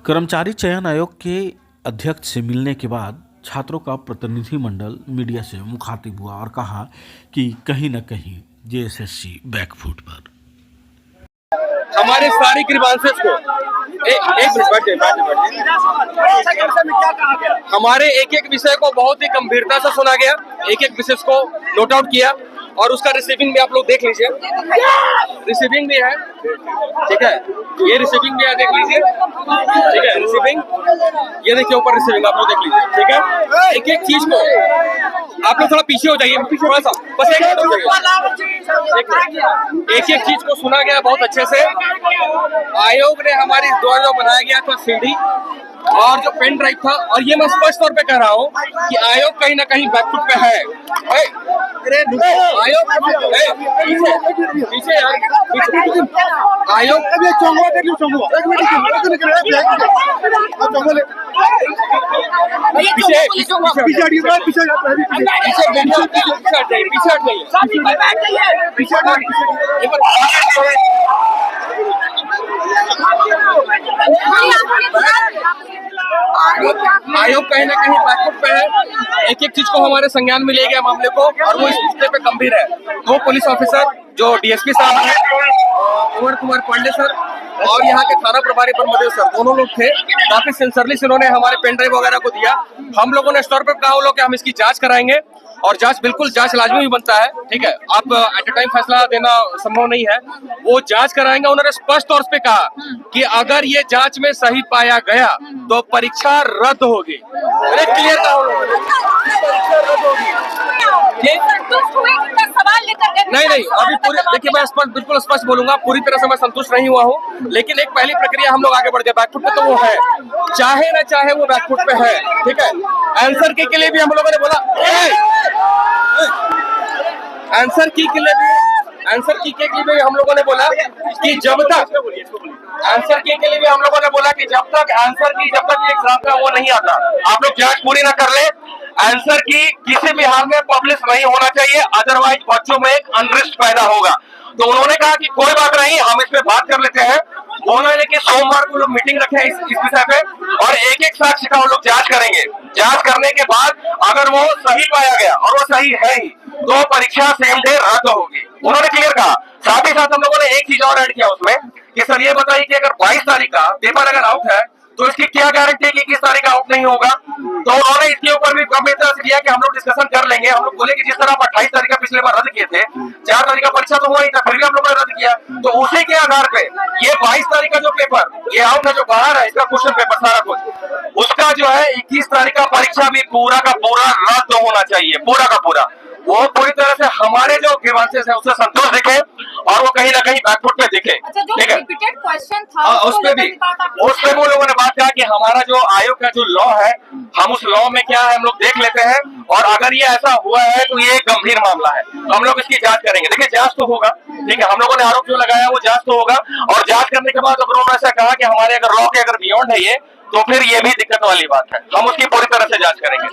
कर्मचारी चयन आयोग के अध्यक्ष से मिलने के बाद छात्रों का प्रतिनिधिमंडल मीडिया से मुखातिब हुआ और कहा कि कहीं न कहीं जेएसएससी बैकफुट पर। हमारे सारी ग्रीवांसेस को एक मिनट हमारे एक विषय को बहुत ही गंभीरता से सुना गया, एक विषय को नोट आउट किया और उसका रिसीविंग भी आप लोग देख लीजिए। रिसीविंग भी है, ठीक है, ये रिसीविंग भी है, देख लीजिए, ठीक है, रिसीविंग ये देखिए ऊपर रिसीविंग आप लोग देख लीजिए, ठीक है। एक चीज को आप लोग थोड़ा पीछे हो जाइए, थोड़ा सा बस एक चीज को सुना गया बहुत अच्छे से। आयोग ने हमारी द्वारा जो बनाया गया था सीडी और जो पेन ड्राइव था, और ये मैं स्पष्ट तौर पे कह रहा हूँ कि आयोग कहीं ना कहीं बैकफुट पे है। आयोग पीछे आयोग आयोग कहीं ना कहीं बैकफुट पे है। एक चीज को हमारे संज्ञान में ले गया मामले को, और वो इस मुद्दे पे गंभीर है। दो पुलिस ऑफिसर जो डीएसपी साहब हैं, अमर कुमार पांडे सर और यहाँ के थाना प्रभारी ब्रह्मदेव सर, दोनों लोग थे। काफी सिंसियरली उन्होंने हमारे पेन ड्राइव वगैरह को दिया। हम लोगों ने स्टोर पर कहा वो लोग कि हम इसकी जांच कराएंगे, और जांच बिल्कुल जांच लाजमी भी बनता है, ठीक है। आप एट ए टाइम फैसला देना संभव नहीं है, वो जांच कराएंगे। उन्होंने स्पष्ट तौर पे कहा कि अगर ये जांच में सही पाया गया तो परीक्षा रद्द होगी। क्लियर नहीं, अभी पूरी देखिए, मैं बिल्कुल स्पष्ट बोलूंगा, पूरी तरह से मैं संतुष्ट नहीं हुआ हूँ, लेकिन एक पहली प्रक्रिया हम लोग आगे बढ़ गए। बैकफुट पे तो वो है, चाहे ना चाहे वो बैकफुट पे है, ठीक है। आंसर की के लिए भी हम लोगों ने बोला, आंसर की के लिए भी हम लोगों ने बोला कि जब तक आंसर की के लिए भी हम लोगों ने बोला कि जब तक ये एग्जाम का वो नहीं आता, आप लोग जांच पूरी ना कर ले। आंसर की किसी भी हाल में पब्लिश नहीं होना चाहिए, अदरवाइज बच्चों में एक अनरेस्ट पैदा होगा। तो उन्होंने कहा कि कोई बात नहीं, हम इस पे बात कर लेते हैं। उन्होंने कि सोमवार को लोग मीटिंग रखे इस विषय पे, और एक साक्ष्य का वो लोग जांच करेंगे। जांच करने के बाद अगर वो सही पाया गया, और वो सही है ही, तो परीक्षा सेम डे रद्द होगी, उन्होंने क्लियर कहा। साथ ही साथ हम लोगों ने एक चीज और ऐड किया उसमें कि सर ये बताइए कि अगर 22 तारीख का पेपर अगर आउट है तो इसकी क्या गारंटी है कि 21 तारीख का आउट नहीं होगा। तो उन्होंने इसके ऊपर भी गंभीरता से किया कि हम लोग डिस्कशन कर लेंगे। हम लोग बोले कि जिस तरह आप 28 तारीख का पिछले बार रद्द किए थे, 4 तारीख का परीक्षा तो हुआ ही था, फिर भी हम लोगों ने रद्द किया। तो उसी के आधार पे ये 22 तारीख का जो पेपर ये आउट है, जो बाहर है इसका क्वेश्चन पेपर सारा कुछ, उसका जो है 21 तारीख का परीक्षा भी पूरा का पूरा रद्द होना चाहिए, पूरा का पूरा। वो पूरी तरह से हमारे जो ग्रीवांसेस है उससे संतोष दिखे, और वो कहीं ना कहीं बैकफुट पे दिखे, ठीक है। उसपे भी वो लोगों ने बात कहा कि हमारा जो आयोग का जो लॉ है, हम उस लॉ में क्या है हम लोग देख लेते हैं, और अगर ये ऐसा हुआ है तो ये एक गंभीर मामला है, तो हम लोग इसकी जांच करेंगे। देखिए जांच तो होगा, ठीक है, हम लोगों ने आरोप जो लगाया वो जांच तो होगा, और जांच करने के बाद अगर उन्होंने ऐसा कहा कि हमारे अगर लॉ के अगर बियॉन्ड है ये, तो फिर ये भी दिक्कत वाली बात है, हम उसकी पूरी तरह से जांच करेंगे।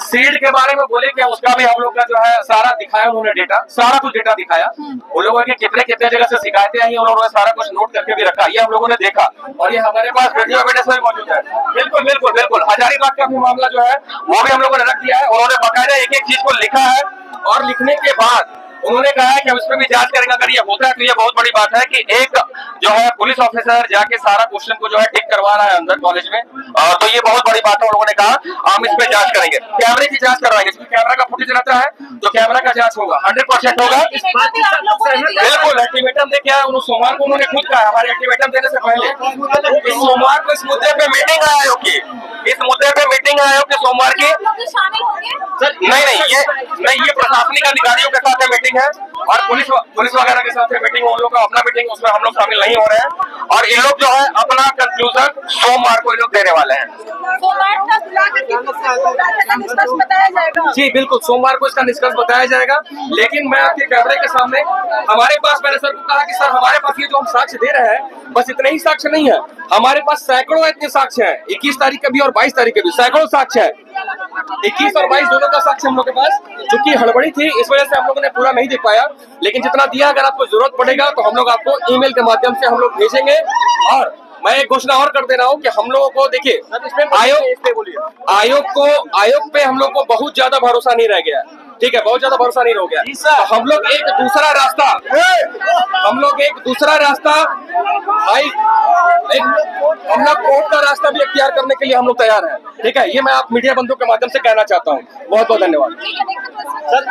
सीड के बारे में बोले क्या, उसका भी हम लोग का जो है सारा दिखाया उन्होंने, डेटा सारा कुछ डेटा दिखाया। उन लोगों के कितने जगह से शिकायतें आई, उन्होंने सारा कुछ नोट करके भी रखा, ये हम लोगों ने देखा, और ये हमारे पास वीडियो एविडेंस में मौजूद है। बिल्कुल हजारीबाग का भी मामला जो है वो भी हम लोगों ने रख दिया है। उन्होंने बकायदा एक चीज को लिखा है, और लिखने के बाद उन्होंने कहा है कि हम इसमें भी जांच करेंगे। अगर ये होता है तो ये बहुत बड़ी बात है कि एक जो है पुलिस ऑफिसर जाके सारा क्वेश्चन को जो है टिक करवा रहा है अंदर कॉलेज में, तो ये बहुत बड़ी बात है। उन्होंने कहा हम इस पे जांच करेंगे, कैमरे की जांच करवाएंगे, इसमें कैमरा का फुटेज रहता है तो कैमरा का जांच होगा, 100% होगा। बिल्कुल अल्टीमेटम दे क्या है, सोमवार को उन्होंने खुद कहा, हमारे अल्टीमेटम देने से पहले सोमवार को इस मुद्दे पे मीटिंग आयोग की, सोमवार की नहीं, ये प्रशासनिक अधिकारियों के साथ मीटिंग है, और पुलिस वगैरह के साथ मीटिंग, उन लोग का अपना मीटिंग, उसमें हम लोग शामिल नहीं हो रहे हैं। और ये लोग जो है अपना कंक्लूजन सोमवार को ये लोग देने वाले हैं। जी बिल्कुल, सोमवार को इसका निष्कर्ष बताया जाएगा। लेकिन मैं आपके कैमरे के सामने, हमारे पास, मैंने सर को कहा कि सर हमारे पास ये जो हम साक्ष्य दे रहे हैं, बस इतने ही साक्ष्य नहीं है, हमारे पास सैकड़ों इतने साक्ष्य हैं, 21 तारीख के भी और 22 तारीख के भी सैकड़ों साक्ष्य है। 21 और 22 दोनों का साक्ष्य हम लोग के पास, चूंकि हड़बड़ी थी इस वजह से हम लोगों ने पूरा नहीं दे पाया, लेकिन जितना दिया अगर आपको जरूरत पड़ेगा तो हम लोग आपको ईमेल के माध्यम से हम लोग भेजेंगे। और मैं एक घोषणा और कर दे रहा हूँ कि हम लोगों को देखिए आयोग पे हम लोग को बहुत ज्यादा भरोसा नहीं रह गया, ठीक है, बहुत ज्यादा भरोसा नहीं हो गया। तो हम लोग एक दूसरा रास्ता हम लोग कोर्ट का रास्ता भी इख्तियार करने के लिए हम लोग तैयार हैं, ठीक है। ये मैं आप मीडिया बंधुओं के माध्यम से कहना चाहता हूँ। बहुत बहुत धन्यवाद। सर